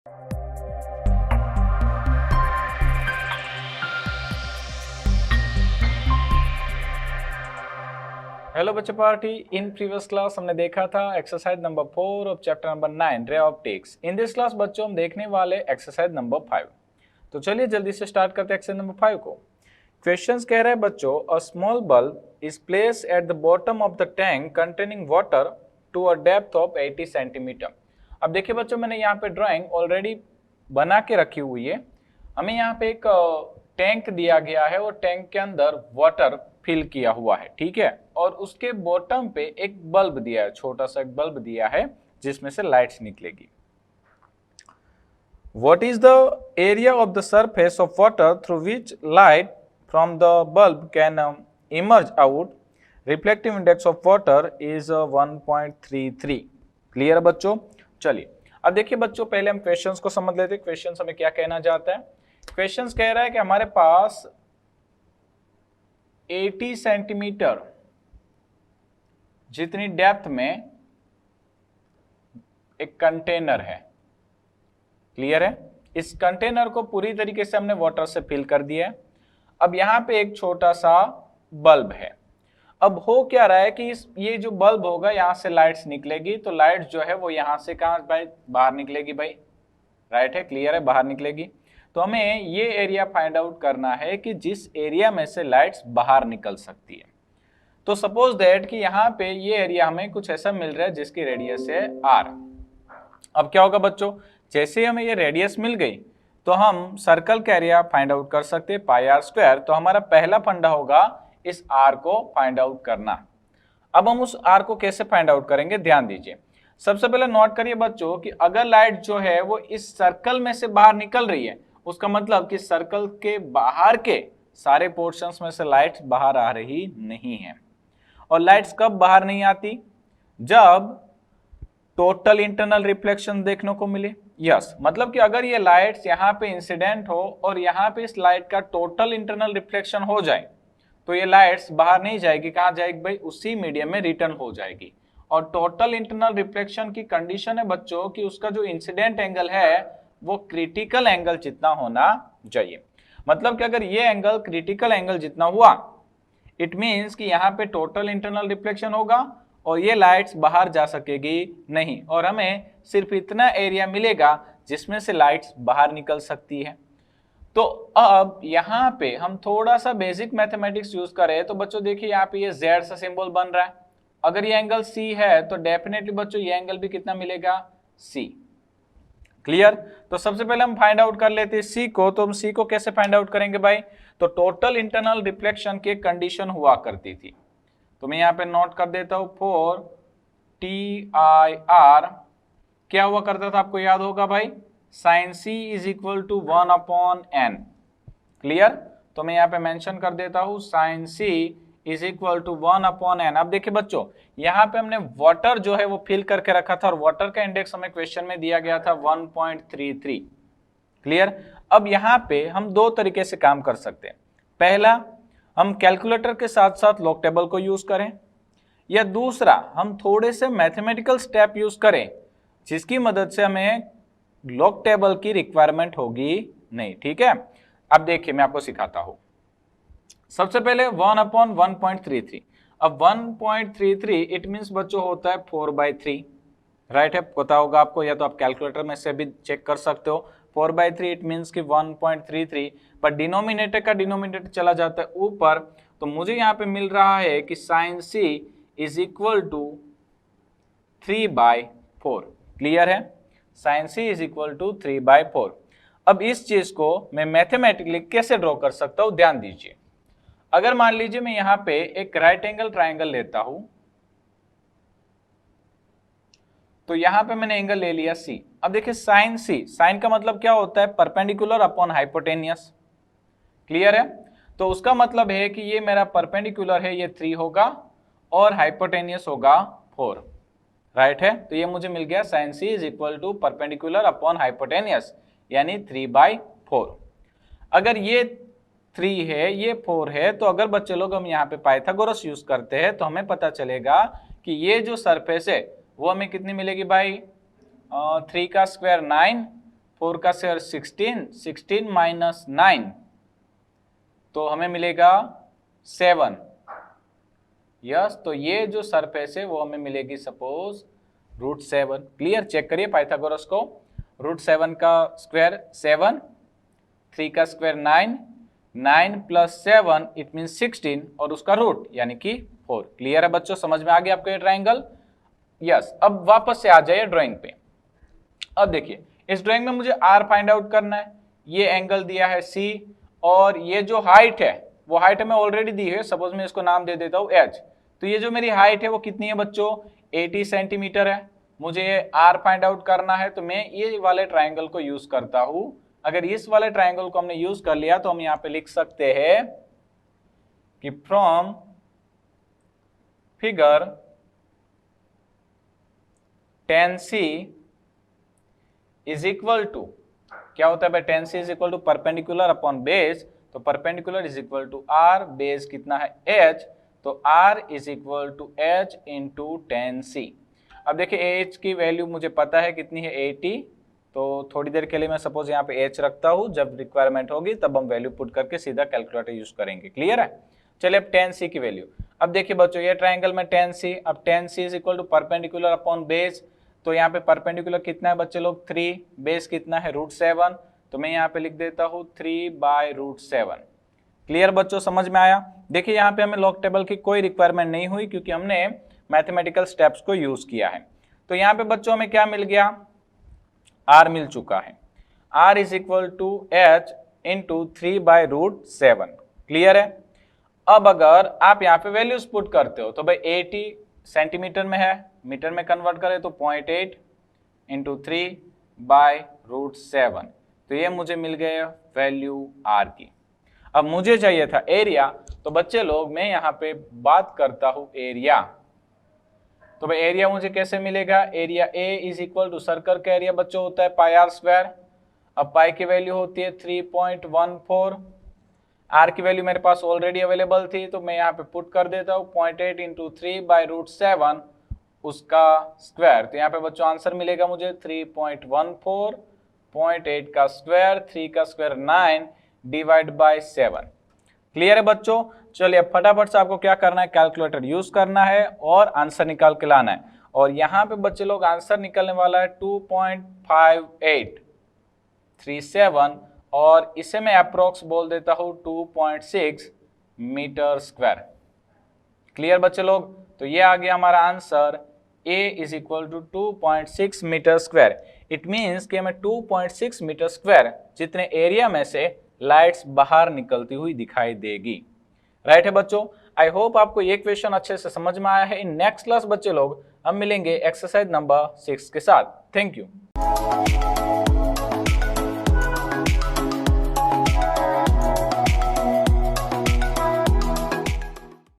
Hello बच्चे party, in previous class हमने देखा था exercise number 4 of chapter number 9 ray optics. In this class बच्चों हम देखने वाले एक्सरसाइज नंबर 5। तो चलिए जल्दी से स्टार्ट करते हैं एक्सरसाइज नंबर 5 को। क्वेश्चंस कह रहे हैं बच्चों, a small bulb is placed at the bottom of the tank containing water to a depth of 80 centimetre. अब देखिए बच्चों, मैंने यहाँ पे ड्राइंग ऑलरेडी बना के रखी हुई है। हमें यहाँ पे एक टैंक दिया गया है और टैंक के अंदर वाटर फिल किया हुआ है, ठीक है। और उसके बॉटम पे एक बल्ब दिया है, छोटा सा एक बल्ब दिया है जिसमें से लाइट्स निकलेगी। What is the area of the surface of water through which light from the bulb can emerge out? Reflective index of water is 1.33। Clear है बच्चों? चलिए अब देखिए बच्चों, पहले हम क्वेश्चंस को समझ लेते हैं। क्वेश्चंस हमें क्या कहना चाहता है। क्वेश्चंस कह रहा है कि हमारे पास 80 सेंटीमीटर जितनी डेप्थ में एक कंटेनर है। क्लियर है? इस कंटेनर को पूरी तरीके से हमने वाटर से फिल कर दिया है। अब यहां पे एक छोटा सा बल्ब है। अब हो क्या रहा है कि ये जो बल्ब होगा यहां से लाइट्स निकलेगी, तो लाइट जो है वो यहां से कहां भाई बाहर निकलेगी भाई, राइट है, क्लियर है, बाहर निकलेगी। तो हमें ये एरिया फाइंड आउट करना है कि जिस एरिया में से लाइट्स बाहर निकल सकती है। तो सपोज दैट कि यहाँ पे ये एरिया हमें कुछ ऐसा मिल रहा है जिसकी रेडियस है r। अब क्या होगा बच्चों, जैसे हमें ये रेडियस मिल गई तो हम सर्कल का एरिया फाइंड आउट कर सकते हैं पाई r स्क्वायर। तो हमारा पहला फंडा होगा इस r को फाइंड आउट करना। अब हम उस r को कैसे फाइंड आउट करेंगे, ध्यान दीजिए। सबसे पहले नोट करिए बच्चों कि अगर लाइट जो है वो इस सर्कल में से बाहर निकल रही है, उसका मतलब कि सर्कल के बाहर के सारे पोर्शंस में से लाइट्स बाहर आ रही नहीं है। और लाइट्स कब बाहर नहीं आती, जब टोटल इंटरनल रिफ्लेक्शन देखने को मिले। यस, मतलब कि अगर ये लाइट्स यहाँ पे इंसिडेंट हो और यहाँ पे इस लाइट का टोटल इंटरनल रिफ्लेक्शन हो जाए तो ये लाइट्स बाहर नहीं जाएगी, कहाँ जाएगी भाई, उसी मीडियम में रिटर्न हो जाएगी। और टोटल इंटरनल रिफ्लेक्शन की कंडीशन है बच्चों कि उसका जो इंसिडेंट एंगल है वो क्रिटिकल एंगल जितना होना चाहिए। मतलब कि अगर ये एंगल क्रिटिकल एंगल जितना हुआ, इट मीन्स कि यहाँ पे टोटल इंटरनल रिफ्लेक्शन होगा और ये लाइट्स बाहर जा सकेगी नहीं, और हमें सिर्फ इतना एरिया मिलेगा जिसमें से लाइट्स बाहर निकल सकती है। तो अब यहाँ पे हम थोड़ा सा बेसिक मैथमेटिक्स यूज करें तो बच्चों देखिए यहाँ पे ये Z सा सिंबल बन रहा है। अगर ये एंगल C है तो डेफिनेटली बच्चों ये एंगल भी कितना मिलेगा, C। क्लियर? तो सबसे पहले हम फाइंड आउट कर लेते हैं C को। तो हम C को कैसे फाइंड आउट करेंगे भाई, तो टोटल इंटरनल रिफ्लेक्शन की कंडीशन हुआ करती थी। तो मैं यहाँ पे नोट कर देता हूं, फॉर TIR क्या हुआ करता था, आपको याद होगा भाई, sine C is equal to 1/n। Clear? तो मैं यहाँ पे मेंशन कर देता हूं sine C is equal to 1/n। अब देखिए बच्चों, यहाँ पे हमने वाटर जो है वो फिल करके रखा था और वाटर का इंडेक्स हमें क्वेश्चन में दिया गया था 1.33। क्लियर? अब यहाँ पे हम दो तरीके से काम कर सकते हैं। पहला, हम कैलकुलेटर के साथ साथ लॉग टेबल को यूज करें, या दूसरा हम थोड़े से मैथमेटिकल स्टेप यूज करें जिसकी मदद से हमें लॉग टेबल की रिक्वायरमेंट होगी नहीं। ठीक है? अब देखिए मैं आपको सिखाता हूं। सबसे पहले 1/1.33। अब 1.33 इट मीन्स बच्चों होता है 4/3, राइट है, पता होगा आपको, या तो आप कैलकुलेटर में से भी चेक कर सकते हो। 4/3 इट मीन्स कि 1.33, पर डिनोमिनेटर का डिनोमिनेटर चला जाता है ऊपर, तो मुझे यहाँ पे मिल रहा है कि sine C is equal to 3/4। Clear है? Sine C is equal to 3/4। अब इस चीज को मैं मैथमेटिकली कैसे ड्रॉ कर सकता हूं, ध्यान दीजिए। अगर मान लीजिए मैं यहाँ पे एक राइट एंगल ट्राइंगल लेता हूं, तो यहां पे मैंने एंगल ले लिया C। अब देखिए साइन C, साइन का मतलब क्या होता है, परपेंडिकुलर अपॉन हाइपोटेनियस। क्लियर है? तो उसका मतलब है कि ये मेरा परपेंडिकुलर है, ये 3 होगा और हाइपोटेनियस होगा 4, राइट है। तो ये मुझे मिल गया sine C is equal to perpendicular upon hypotenuse, यानी 3/4। अगर ये 3 है, ये 4 है, तो अगर बच्चे लोग हम यहाँ पे पाइथागोरस यूज करते हैं तो हमें पता चलेगा कि ये जो सरफेस है वो हमें कितनी मिलेगी भाई, 3 का स्क्वायर 9, 4 का स्क्वायर 16, 16 माइनस 9 तो हमें मिलेगा 7। यस, तो ये जो सरफेस है वो हमें मिलेगी सपोज √7। क्लियर, चेक करिए पाइथागोरस को। √7 का स्क्वायर 7, 3 का स्क्वायर 9, 9 प्लस 7 इट मीन 16 और उसका रूट यानी कि 4। क्लियर है बच्चों, समझ में आ गया आपको ये ट्राइंगल? यस, अब वापस से आ जाइए ड्राइंग पे। अब देखिए इस ड्राइंग में मुझे आर फाइंड आउट करना है। ये एंगल दिया है सी और ये जो हाइट है वो हाइट हमें ऑलरेडी दी है, सपोज मैं इसको नाम दे देता हूँ एच। तो ये जो मेरी हाइट है वो कितनी है बच्चों? 80 सेंटीमीटर है। मुझे आर फाइंड आउट करना है तो मैं ये वाले ट्राइंगल को यूज करता हूं। अगर इस वाले ट्राइंगल को हमने यूज कर लिया तो हम यहाँ पे लिख सकते हैं कि from figure 10C is equal to, क्या होता है भाई 10C is equal to perpendicular upon base, तो perpendicular is equal to r, base कितना है h, तो r is equal to h into 10C। अब देखिए h की वैल्यू मुझे पता है कितनी है 80, तो थोड़ी देर के लिए मैं सपोज यहाँ पे h रखता हूँ, जब रिक्वायरमेंट होगी तब हम वैल्यू पुट करके सीधा कैलकुलेटर यूज करेंगे। क्लियर है? चलिए अब 10C की वैल्यू, अब देखिए बच्चों ये ट्राइंगल में 10C, अब 10C is equal to perpendicular upon base, तो यहाँ पे परपेंडिकुलर कितना है बच्चे लोग 3, बेस कितना है √7, तो मैं यहाँ पे लिख देता हूँ 3/√7। क्लियर बच्चों, समझ में आया? देखिए यहाँ पे हमें लॉग टेबल की कोई रिक्वायरमेंट नहीं हुई क्योंकि हमने मैथमेटिकल स्टेप्स को यूज किया है। तो यहाँ पे बच्चों हमें क्या मिल गया? R मिल चुका है। R is equal to h into 3/√7। Clear है? अब अगर आप यहाँ पे वैल्यूज पुट करते हो तो भाई 80 सेंटीमीटर में है, मीटर में कन्वर्ट करें तो 0.8 इंटू 3/√7, तो ये मुझे मिल गया वैल्यू R की। अब मुझे चाहिए था एरिया, तो बच्चे लोग मैं यहाँ पे बात करता हूँ एरिया, तो भाई एरिया मुझे कैसे मिलेगा? Area A is equal to circle का एरिया बच्चों होता है पाई आर स्क्वायर। अब पाई की वैल्यू होती है 3.14, आर की वैल्यू मेरे पास ऑलरेडी अवेलेबल थी तो मैं यहाँ पे पुट कर देता हूँ 0.8 इंटू 3/√7 उसका स्क्वायर, तो यहाँ पे बच्चों आंसर मिलेगा मुझे 3.14, 0.8 का स्क्वायर, 3 का स्क्वायर 9 डिवाइड बाय 7। क्लियर है बच्चों? चलिए अब फटाफट से आपको क्या करना है, कैलकुलेटर यूज करना है और आंसर निकाल के लाना है। और यहाँ पे बच्चे लोग आंसर निकलने वाला है 2.5837 और इसे मैं अप्रोक्स बोल देता हूँ 2.6 मीटर स्क्वायर। क्लियर बच्चे लोग? तो ये आ गया हमारा answer A is equal to 2.6 metre square. It means कि हमें 2.6 मीटर स्क्वायर जितने एरिया में से लाइट्स बाहर निकलती हुई दिखाई देगी। राइट है बच्चों? आई होप आपको ये क्वेश्चन अच्छे से समझ में आया है। इन नेक्स्ट क्लास बच्चे लोग हम मिलेंगे एक्सरसाइज नंबर 6 के साथ। Thank you.